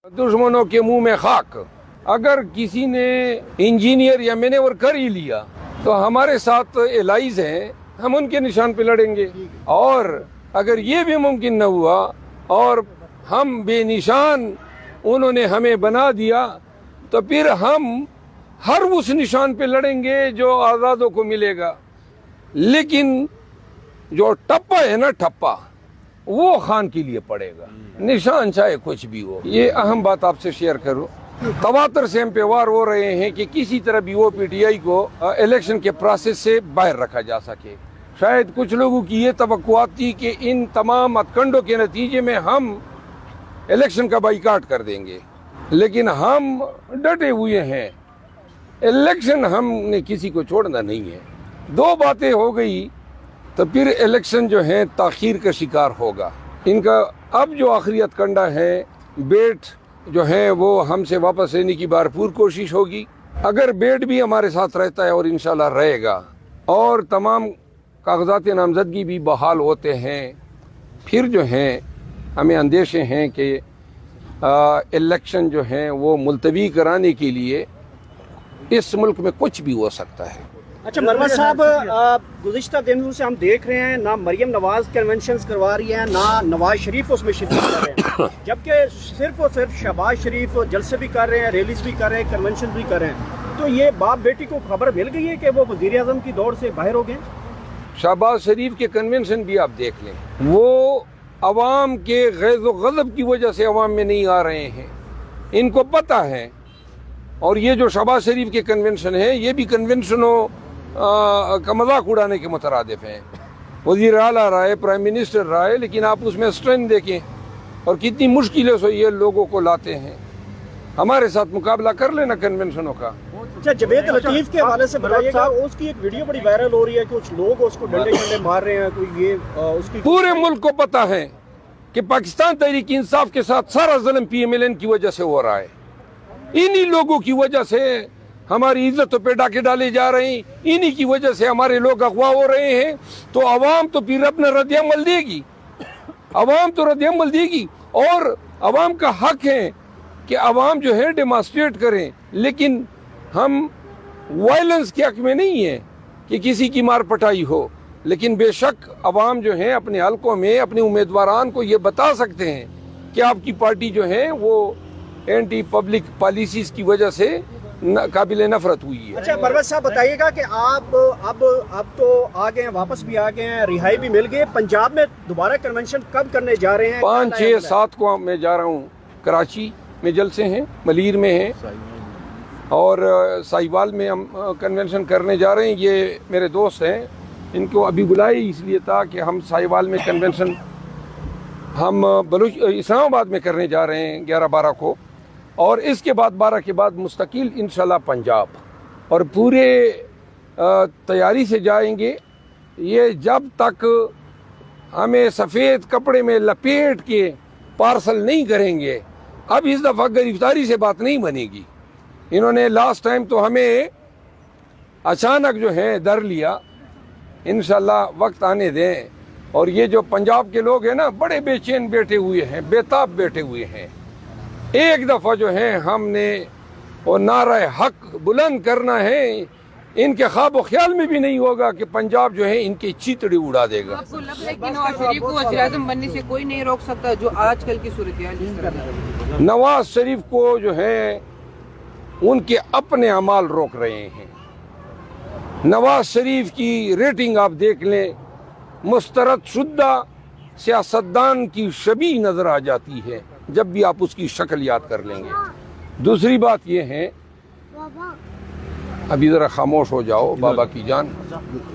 दुश्मनों के मुंह में खाक। अगर किसी ने इंजीनियर या मैनेवर कर ही लिया तो हमारे साथ एलाइज हैं, हम उनके निशान पे लड़ेंगे। और अगर ये भी मुमकिन न हुआ और हम बेनिशान उन्होंने हमें बना दिया तो फिर हम हर उस निशान पे लड़ेंगे जो आज़ादों को मिलेगा। लेकिन जो टप्पा है ना, टप्पा वो खान के लिए पड़ेगा, निशान चाहे कुछ भी हो। ये अहम बात आपसे शेयर करूं, तवातर से हम पे वार हो रहे हैं कि किसी तरह भी वो पीटीआई को इलेक्शन के प्रोसेस से बाहर रखा जा सके। शायद कुछ लोगों की ये तवक्कुआत थी कि इन तमाम हथकंडों के नतीजे में हम इलेक्शन का बाइकाट कर देंगे, लेकिन हम डटे हुए हैं। इलेक्शन हमने किसी को छोड़ना नहीं है। दो बातें हो गई तो फिर इलेक्शन जो है ताखीर का शिकार होगा। इनका अब जो आखिरी हथकंडा है, बेट जो है वो हमसे वापस लेने की भरपूर कोशिश होगी। अगर बेट भी हमारे साथ रहता है और इंशाल्लाह रहेगा और तमाम कागजात नामजदगी भी बहाल होते हैं, फिर जो है हमें अंदेशे हैं कि इलेक्शन जो है वो मुलतवी कराने के लिए इस मुल्क में कुछ भी हो सकता है। अच्छा मरवत साहब, गुज़िश्ता दिनों से हम देख रहे हैं ना मरियम नवाज कन्वेंशन करवा रही हैं, ना नवाज शरीफ उसमें शिरकत कर रहे हैं, जबकि सिर्फ और सिर्फ शहबाज शरीफ जलसे भी कर रहे हैं, रैलीज भी कर रहे हैं, कन्वेंशन भी कर रहे हैं। तो ये बाप बेटी को खबर मिल गई है कि वो वज़ीर आज़म की दौड़ से बाहर हो गए। शहबाज शरीफ के कन्वेंशन भी आप देख लें, वो अवाम के गैज़ व गज़ब की वजह से अवाम में नहीं आ रहे हैं, इनको पता है। और ये जो शहबाज शरीफ के कन्वेंशन है, ये भी कन्वेंशनों का मजाक उड़ाने के मुतरादिफ हैं। वज़ीर आला रहा है, प्राइम मिनिस्टर रहा है, लेकिन आप उसमें स्ट्रेंथ देखें और कितनी मुश्किलों से ये लोगों को लाते हैं। हमारे साथ मुकाबला कर लेना कन्वेंशनों का। अच्छा, जवेद लतीफ के हवाले से बताइएगा, उसकी एक वीडियो बड़ी वायरल हो रही है, कुछ लोग उसको डंडे मार रहे हैं, कोई ये उसकी पूरे मुल्क को पता है कि पाकिस्तान तहरीक इंसाफ के साथ सारा जुल्म PMLN की वजह से हो रहा है। इन्हीं लोगों की वजह से हमारी इज्जतों पे डाके डाले जा रहे हैं, इन्हीं की वजह से हमारे लोग अगवा हो रहे हैं। तो अवाम तो फिर अपना रद्द-ए-अमल देगी, अवाम तो रद्द-ए-अमल देगी। और अवाम का हक है कि अवाम जो है डेमोन्स्ट्रेट करें, लेकिन हम वायलेंस के हक में नहीं है कि किसी की मार पटाई हो। लेकिन बेशक अवाम जो है अपने हलकों में अपने उम्मीदवारान को ये बता सकते हैं कि आपकी पार्टी जो है वो एंटी पब्लिक पॉलिसीज की वजह से काबिल नफरत हुई है। अच्छा मरवत साहब, बताइएगा कि आप अब तो आ गए हैं, वापस भी आ गए हैं, रिहाई भी मिल गई। पंजाब में दोबारा कन्वेंशन कब करने जा रहे हैं? 5, 6, 7 को मैं जा रहा हूँ। कराची में जलसे हैं, मलीर में हैं और साहिवाल में हम कन्वेंशन करने जा रहे हैं। ये मेरे दोस्त हैं, इनको अभी बुलाए इसलिए था कि हम साहिवाल में कन्वेंशन हम इस्लामाबाद में करने जा रहे हैं 11-12 को, और इसके बाद 12 के बाद मुस्तकिल इंशाल्लाह पंजाब, और पूरे तैयारी से जाएंगे। ये जब तक हमें सफ़ेद कपड़े में लपेट के पार्सल नहीं करेंगे, अब इस दफ़ा गिरफ्तारी से बात नहीं बनेगी। इन्होंने लास्ट टाइम तो हमें अचानक जो है डर लिया, इंशाल्लाह वक्त आने दें। और ये जो पंजाब के लोग हैं ना, बड़े बेचैन बैठे हुए हैं, बेताब बैठे हुए हैं। एक दफ़ा जो है हमने वो नारा हक बुलंद करना है, इनके ख्वाब ख्याल में भी नहीं होगा कि पंजाब जो है इनकी चितड़ी उड़ा देगा। आपको लगता है कि नवाज शरीफ को वज़ीर आज़म बनने से कोई नहीं रोक सकता, जो आजकल की सूरत? नवाज शरीफ को जो है उनके अपने अमाल रोक रहे हैं। नवाज शरीफ की रेटिंग आप देख लें, मुस्तरद शुद्धा सियासतदान की शबीह नजर आ जाती है जब भी आप उसकी शक्ल याद कर लेंगे। दूसरी बात यह है, अभी ज़रा खामोश हो जाओ बाबा की जान,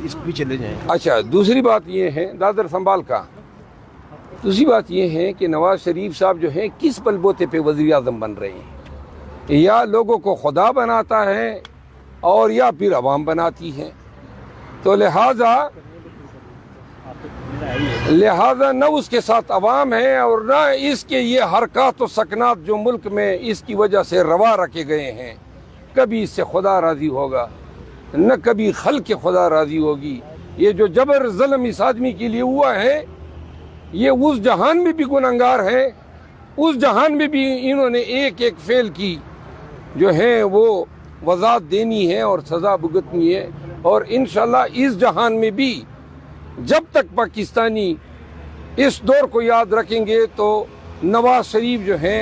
इस पीछे ले जाएं। अच्छा, दूसरी बात यह है, दादर संभाल का, दूसरी बात यह है कि नवाज शरीफ साहब जो है किस बलबूते पे वज़ीर आज़म बन रहे हैं। या लोगों को खुदा बनाता है और या फिर अवाम बनाती है। तो लिहाजा न उसके साथ अवाम है और न इसके ये हरकत और सकनात जो मुल्क में इसकी वजह से रवा रखे गए हैं, कभी इससे खुदा राज़ी होगा न कभी खल्क़ खुदा राज़ी होगी। ये जो जबर ज़ुल्म इस आदमी के लिए हुआ है, ये उस जहान में भी गुनहगार है उस जहान में भी इन्होंने एक एक फेल की जो है वो वजात देनी है और सज़ा भुगतनी है। और इंशाल्लाह इस जहान में भी जब तक पाकिस्तानी इस दौर को याद रखेंगे तो नवाज शरीफ जो है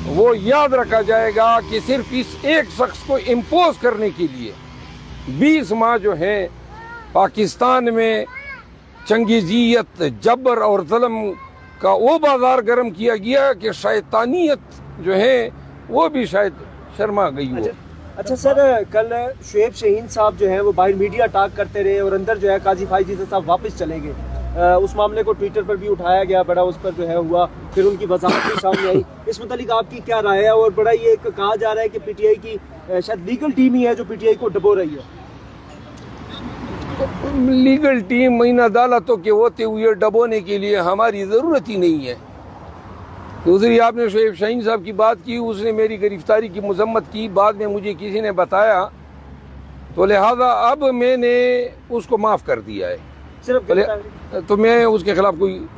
वो याद रखा जाएगा कि सिर्फ इस एक शख्स को इम्पोज करने के लिए 20 माह जो है पाकिस्तान में चंगेजियत, जबर और ज़ुल्म का वो बाजार गर्म किया गया कि शैतानियत जो है वो भी शायद शर्मा गई हो। अच्छा सर, कल शुएब शाहीन साहब जो है वो बाहर मीडिया टॉक करते रहे और अंदर जो है काजी फाइजी साहब वापस चले गए। उस मामले को ट्विटर पर भी उठाया गया, बड़ा उस पर जो है हुआ, फिर उनकी वजाहत भी सामने आई। इस मुतालिक आपकी क्या राय है? और बड़ा ये कहा जा रहा है कि पीटीआई की शायद लीगल टीम ही है जो पीटीआई को डबो रही है। लीगल टीम इन अदालतों के होते हुए डबोने के लिए हमारी ज़रूरत ही नहीं है। दूसरी, आपने शुएब शाहीन साहब की बात की, उसने मेरी गिरफ्तारी की मजम्मत की, बाद में मुझे किसी ने बताया, तो लिहाजा अब मैंने उसको माफ़ कर दिया है। तो मैं उसके खिलाफ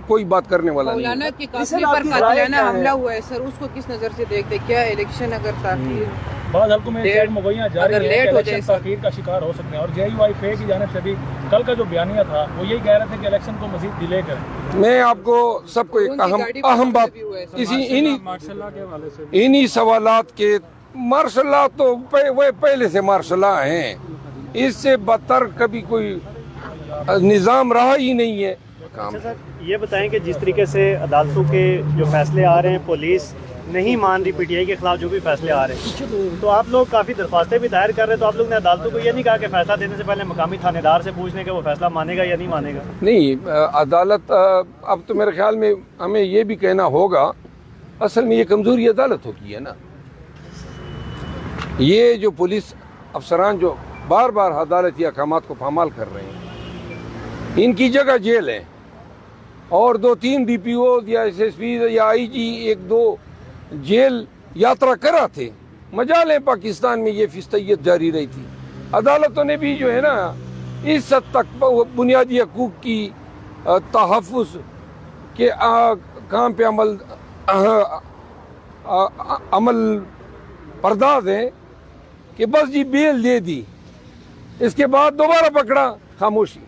कोई बात करने वाला नहीं। मौलाना के काफिले पर कातिलाना हमला हुआ है सर, उसको किस नज़र से देखते? क्या इलेक्शन अगर ताख़ीर बाद हल्कों में मुगैया जारी है, लेट हो जाए ताख़ीर का शिकार हो सकते हैं। और JUIF की जानिब से भी कल का जो बयानिया था वो यही कह रहे थे कि इलेक्शन को मजीद डिले करें। मैं आपको सबको एक अहम बात इन्हीं सवालात के, मार्शल लॉ तो वो पहले से मार्शल लॉ हैं, इससे बदतर कभी कोई निज़ाम रहा ही नहीं है। अच्छा सर, ये बताएं कि जिस तरीके से अदालतों के जो फैसले आ रहे हैं, पुलिस नहीं मान रही पीटीआई के खिलाफ जो भी फैसले आ रहे हैं, तो आप लोग काफ़ी दरख्वास्तें भी दायर कर रहे हैं, तो आप लोग ने अदालतों को ये नहीं कहा कि फैसला देने से पहले मकामी थानेदार से पूछने के वो फैसला मानेगा या नहीं मानेगा? नहीं, अदालत अब तो मेरे ख्याल में हमें ये भी कहना होगा, असल में ये कमज़ोरी अदालतों की है ना। ये जो पुलिस अफसरान जो बार बार अदालती अहकामात को पामाल कर रहे हैं, इनकी जगह जेल है और 2-3 DPO या SSP या IG 1-2 जेल यात्रा करा थे। मजाल है पाकिस्तान में ये फिस्तैयत जारी रही थी। अदालतों ने भी जो है ना इस हद तक बुनियादी हकूक़ की तहफ़्फ़ुज़ के काम पे अमल परदाज हैं कि बस जी बेल दे दी, इसके बाद दोबारा पकड़ा, खामोशी,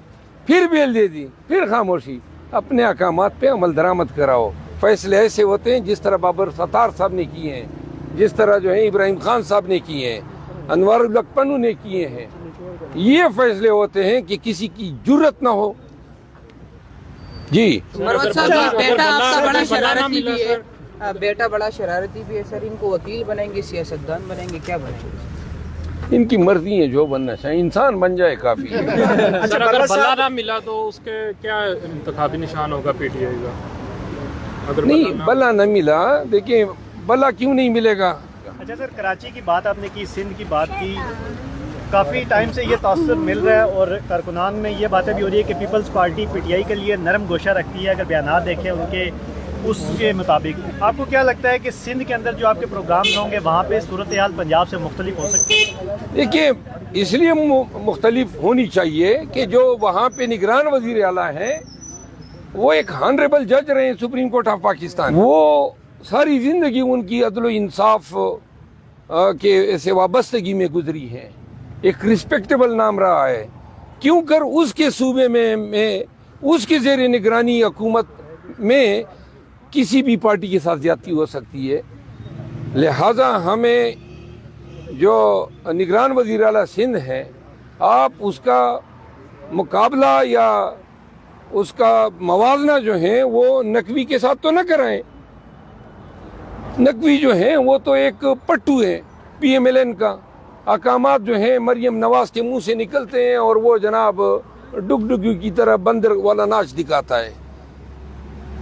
फिर बेल दे दी, फिर खामोशी। अपने अहकामात पे अमल दरामद कराओ। फैसले ऐसे होते हैं जिस तरह बाबर सत्तार साहब ने किए हैं, जिस तरह जो है इब्राहिम खान साहब ने किए हैं, अनवारुल हक पन्नू ने किए हैं। ये फैसले होते हैं कि किसी की जुर्रत ना हो। जी मरवत साहब, बेटा आपका बड़ा शरारती भी है, बेटा बड़ा शरारती भी है सर, इनको वकील बनाएंगे, सियासतदान बनाएंगे, क्या बनाएंगे? इनकी मर्जी है, जो बनना चाहिए, इंसान बन जाए काफी। सर, अगर भला ना मिला तो उसके क्या इंतखाबी निशान होगा पीटीआई का? अगर नहीं, भला न मिला, देखिए भला क्यों नहीं मिलेगा। अच्छा सर, कराची की बात आपने की, सिंध की बात की, काफ़ी टाइम से ये तासुर मिल रहा है और कारकुनान में ये बातें भी हो रही है कि पीपल्स पार्टी पीटीआई के लिए नरम गोशा रखती है। अगर बयानात देखें उनके, उसके मुताबिक आपको क्या लगता है कि सिंध के अंदर जो आपके प्रोग्राम्स होंगे वहाँ पे सूरत हाल पंजाब से मुख्तलिफ हो सकती है? देखिए, इसलिए मुख्तलिफ होनी चाहिए कि जो वहाँ पे निगरान वज़ीर आला है वो एक हॉनरेबल जज रहे हैं सुप्रीम कोर्ट ऑफ पाकिस्तान। वो सारी ज़िंदगी उनकी अदल इंसाफ के से वाबस्तगी में गुजरी है, एक रिस्पेक्टेबल नाम रहा है। क्यों कर उसके सूबे में उसके ज़ेर निगरानी हुकूमत में किसी भी पार्टी के साथ ज्यादती हो सकती है। लिहाजा हमें जो निगरान वज़ीर आला सिंध है, आप उसका मुकाबला या उसका मवाजना जो है वो नकवी के साथ तो न कराएं। नकवी जो है वो तो एक पट्टू है PMLN का। अहकामात जो है मरियम नवाज के मुंह से निकलते हैं और वो जनाब डुगडुगी की तरह बंदर वाला नाच दिखाता है।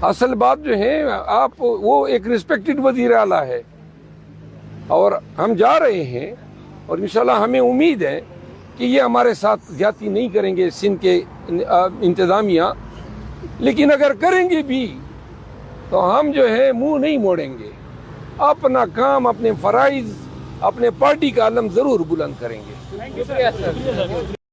असल बात जो है, आप वो एक रिस्पेक्टेड वज़ीर आला है और हम जा रहे हैं और इंशाल्लाह हमें उम्मीद है कि ये हमारे साथ ज्यादती नहीं करेंगे सिंध के इंतज़ामिया। लेकिन अगर करेंगे भी तो हम जो है मुंह नहीं मोड़ेंगे, अपना काम, अपने फ़राइज़, अपने पार्टी का आलम ज़रूर बुलंद करेंगे।